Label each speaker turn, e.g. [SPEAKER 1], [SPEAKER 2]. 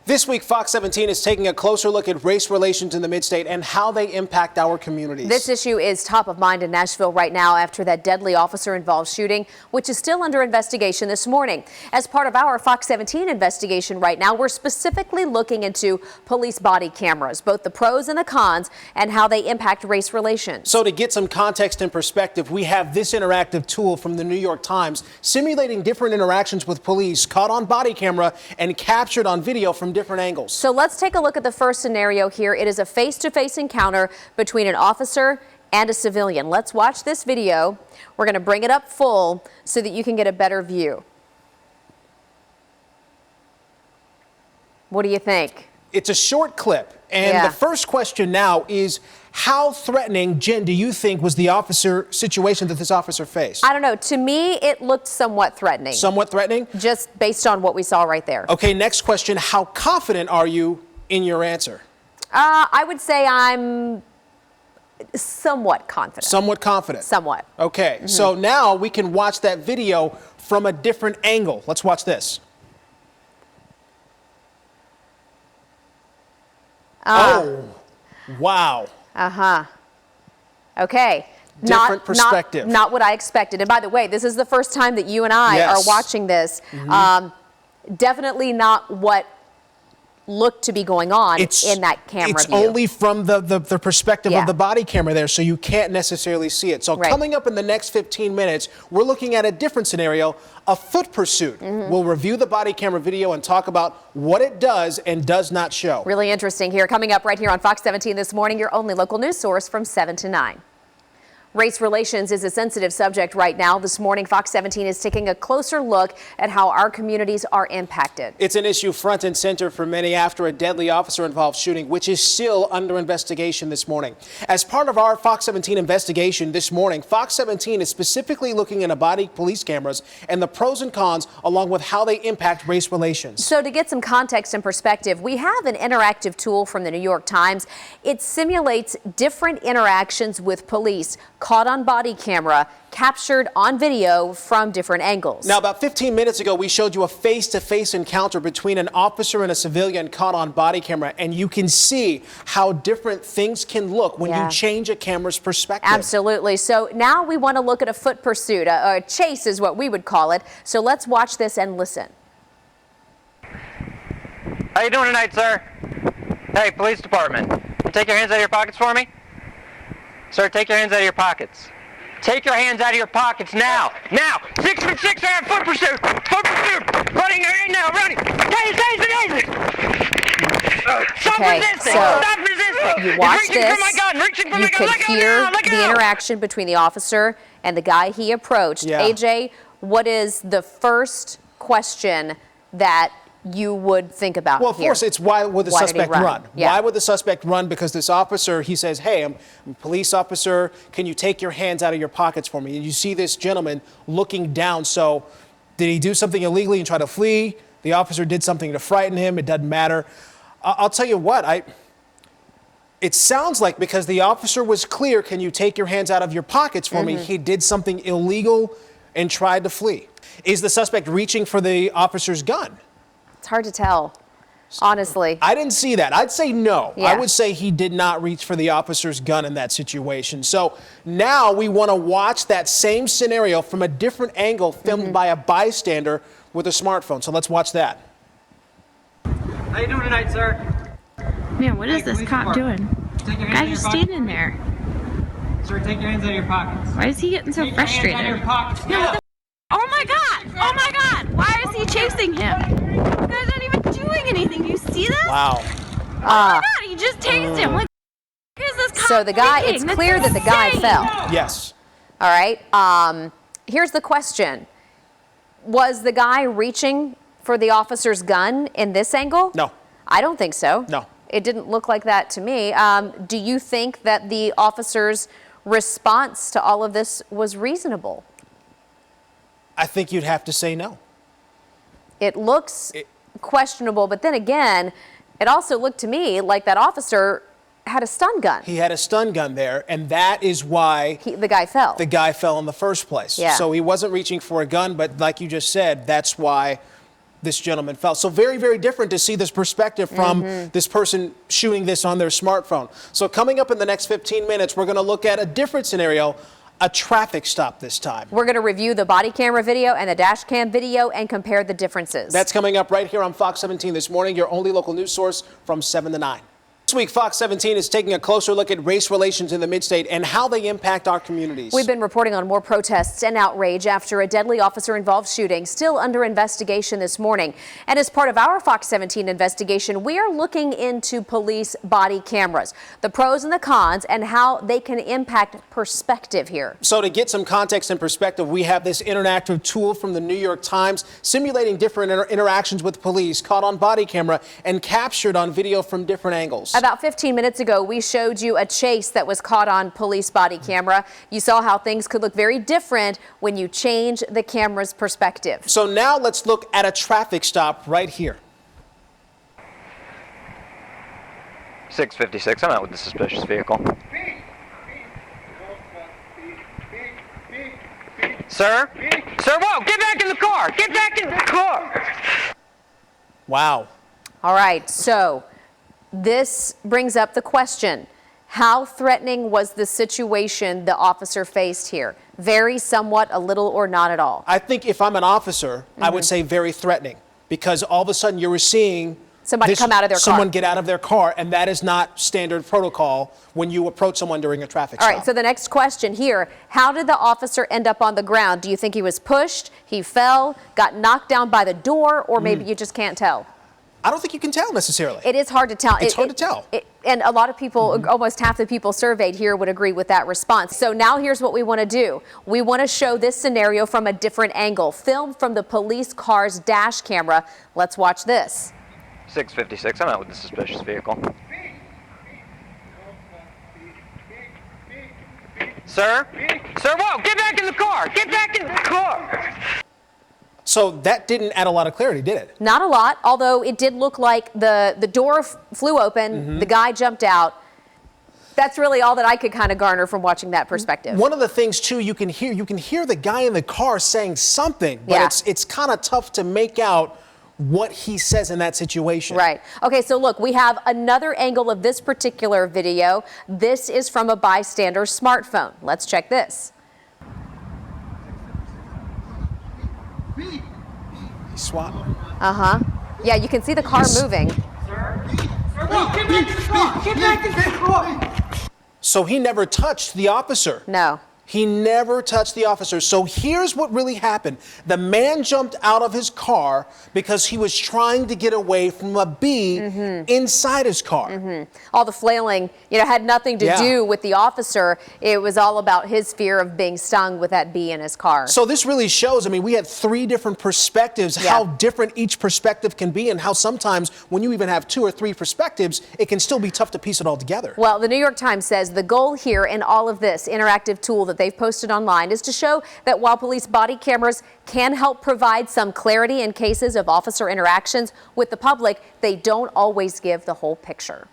[SPEAKER 1] This week, Fox 17 is taking a closer look at race relations in the mid-state and how they impact our communities.
[SPEAKER 2] This issue is top of mind in Nashville right now after that deadly officer-involved shooting, which is still under investigation this morning. As part of our Fox 17 investigation right now, we're specifically looking into police body cameras, both the pros and the cons, and how they impact race relations.
[SPEAKER 1] So to get some context and perspective, we have this interactive tool from the New York Times simulating different interactions with police caught on body camera and captured on video from different angles.
[SPEAKER 2] So let's take a look at the first scenario here. It is a face-to-face encounter between an officer and a civilian. Let's watch this video. We're going to bring it up full so that you can get a better view. What do you think?
[SPEAKER 1] It's a short clip, and the first question now is, how threatening, Jen, do you think was the situation that this officer faced?
[SPEAKER 2] I don't know. To me, it looked somewhat threatening.
[SPEAKER 1] Somewhat threatening?
[SPEAKER 2] Just based on what we saw right there.
[SPEAKER 1] Okay, next question. How confident are you in your answer?
[SPEAKER 2] I would say I'm somewhat confident.
[SPEAKER 1] Somewhat confident?
[SPEAKER 2] Somewhat.
[SPEAKER 1] Okay, so now we can watch that video from a different angle. Let's watch this. Oh, wow.
[SPEAKER 2] Okay.
[SPEAKER 1] Different perspective.
[SPEAKER 2] Not what I expected. And by the way, this is the first time that you and I are watching this. Definitely not what looked to be going on in that camera
[SPEAKER 1] It's
[SPEAKER 2] view.
[SPEAKER 1] only from the perspective of the body camera there, so you can't necessarily see it. So coming up in the next 15 minutes, we're looking at a different scenario, a foot pursuit. We'll review the body camera video and talk about what it does and does not show.
[SPEAKER 2] Really interesting here. Coming up right here on Fox 17 this morning, your only local news source from 7 to 9. Race relations is a sensitive subject right now. This morning, Fox 17 is taking a closer look at how our communities are impacted.
[SPEAKER 1] It's an issue front and center for many after a deadly officer-involved shooting, which is still under investigation this morning. As part of our Fox 17 investigation this morning, Fox 17 is specifically looking into body police cameras and the pros and cons, along with how they impact race relations.
[SPEAKER 2] So to get some context and perspective, we have an interactive tool from the New York Times. It simulates different interactions with police caught on body camera, captured on video from different angles.
[SPEAKER 1] Now, about 15 minutes ago, we showed you a face-to-face encounter between an officer and a civilian caught on body camera, and you can see how different things can look when you change a camera's perspective.
[SPEAKER 2] Absolutely. So now we want to look at a foot pursuit, a chase is what we would call it. So let's watch this and listen.
[SPEAKER 3] How you doing tonight, sir? Hey, police department. Take your hands out of your pockets for me. Sir, take your hands out of your pockets. Take your hands out of your pockets now. Now. 6'6" I have foot pursuit. Foot pursuit. Running right now. Running. Taser. Stop resisting. Stop resisting.
[SPEAKER 2] You watch
[SPEAKER 3] reaching
[SPEAKER 2] this.
[SPEAKER 3] For my gun. Reaching for
[SPEAKER 2] you
[SPEAKER 3] my gun.
[SPEAKER 2] could hear the interaction between the officer and the guy he approached. AJ, what is the first question that you would think about?
[SPEAKER 1] Well, of course, it's why would the suspect run?
[SPEAKER 2] Yeah.
[SPEAKER 1] Why would the suspect run? Because this officer, he says, hey, I'm a police officer. Can you take your hands out of your pockets for me? And you see this gentleman looking down. So did he do something illegally and try to flee? The officer did something to frighten him. It doesn't matter. I'll tell you what, it sounds like because the officer was clear, can you take your hands out of your pockets for me? He did something illegal and tried to flee. Is the suspect reaching for the officer's gun?
[SPEAKER 2] It's hard to tell, honestly.
[SPEAKER 1] I didn't see that. I'd say no. I would say he did not reach for the officer's gun in that situation. So now we want to watch that same scenario from a different angle filmed by a bystander with a smartphone. So let's watch that.
[SPEAKER 3] How you doing tonight, sir?
[SPEAKER 4] Man, what is this cop doing? Guy's just standing there.
[SPEAKER 3] Sir, take your hands out of your pockets.
[SPEAKER 4] Why is he getting so frustrated?
[SPEAKER 3] Out of your pockets.
[SPEAKER 4] Oh my god! Oh my god! Why is he chasing him? You guys aren't even doing anything. Do you see this?
[SPEAKER 1] Wow.
[SPEAKER 4] Oh my god, he just tased him. Like, what is this cop
[SPEAKER 2] So the guy,
[SPEAKER 4] thinking?
[SPEAKER 2] it's clear that the guy fell.
[SPEAKER 1] Yes.
[SPEAKER 2] All right. Here's the question. Was the guy reaching for the officer's gun in this angle?
[SPEAKER 1] No.
[SPEAKER 2] I don't think so.
[SPEAKER 1] No.
[SPEAKER 2] It didn't look like that to me. Do you think that the officer's response to all of this was reasonable?
[SPEAKER 1] I think you'd have to say no.
[SPEAKER 2] It looks questionable, but then again, it also looked to me like that officer had a stun gun.
[SPEAKER 1] He had a stun gun there, and that is why
[SPEAKER 2] the guy fell.
[SPEAKER 1] The guy fell in the first place.
[SPEAKER 2] Yeah.
[SPEAKER 1] So he wasn't reaching for a gun, but like you just said, that's why this gentleman felt. So very, very different to see this perspective from this person shooting this on their smartphone. So coming up in the next 15 minutes, we're going to look at a different scenario, a traffic stop this time.
[SPEAKER 2] We're going to review the body camera video and the dash cam video and compare the differences.
[SPEAKER 1] That's coming up right here on Fox 17 this morning, your only local news source from 7 to 9. This week, Fox 17 is taking a closer look at race relations in the Mid-State and how they impact our communities.
[SPEAKER 2] We've been reporting on more protests and outrage after a deadly officer-involved shooting, still under investigation this morning. And as part of our Fox 17 investigation, we are looking into police body cameras, the pros and the cons, and how they can impact perspective here.
[SPEAKER 1] So to get some context and perspective, we have this interactive tool from the New York Times simulating different interactions with police caught on body camera and captured on video from different angles.
[SPEAKER 2] About 15 minutes ago, we showed you a chase that was caught on police body camera. You saw how things could look very different when you change the camera's perspective.
[SPEAKER 1] So now let's look at a traffic stop right here.
[SPEAKER 3] 656, I'm out with the suspicious vehicle. Sir? Sir, whoa, get back in the car! Get back in the car!
[SPEAKER 1] Wow.
[SPEAKER 2] All right, so this brings up the question, how threatening was the situation the officer faced here? Very, somewhat, a little, or not at all?
[SPEAKER 1] I think if I'm an officer, I would say very threatening, because all of a sudden you were seeing
[SPEAKER 2] Somebody come out of their car.
[SPEAKER 1] Someone get out of their car, and that is not standard protocol when you approach someone during a traffic stop.
[SPEAKER 2] All right, so the next question here, how did the officer end up on the ground? Do you think he was pushed, he fell, got knocked down by the door, or maybe you just can't tell?
[SPEAKER 1] I don't think you can tell necessarily.
[SPEAKER 2] It is hard to tell.
[SPEAKER 1] It's hard to tell.
[SPEAKER 2] And a lot of people, almost half the people surveyed here would agree with that response. So now here's what we want to do. We want to show this scenario from a different angle, filmed from the police car's dash camera. Let's watch this.
[SPEAKER 3] 656, I'm out with the suspicious vehicle. Sir? Sir, whoa, get back in the car! Get back in the car!
[SPEAKER 1] So that didn't add a lot of clarity, did it?
[SPEAKER 2] Not a lot, although it did look like the door flew open, the guy jumped out. That's really all that I could kind of garner from watching that perspective.
[SPEAKER 1] One of the things too, you can hear the guy in the car saying something, but it's kind of tough to make out what he says in that situation.
[SPEAKER 2] Right. Okay, so look, we have another angle of this particular video. This is from a bystander's smartphone. Let's check this.
[SPEAKER 1] He swapped.
[SPEAKER 2] Uh-huh. Yeah, you can see the car moving.
[SPEAKER 1] So he never touched the officer.
[SPEAKER 2] No.
[SPEAKER 1] He never touched the officer. So here's what really happened. The man jumped out of his car because he was trying to get away from a bee inside his car.
[SPEAKER 2] All the flailing, had nothing to do with the officer. It was all about his fear of being stung with that bee in his car.
[SPEAKER 1] So this really shows, we had 3 different perspectives, how different each perspective can be, and how sometimes when you even have 2 or 3 perspectives, it can still be tough to piece it all together.
[SPEAKER 2] Well, the New York Times says the goal here in all of this interactive tool that they've posted online is to show that while police body cameras can help provide some clarity in cases of officer interactions with the public, they don't always give the whole picture.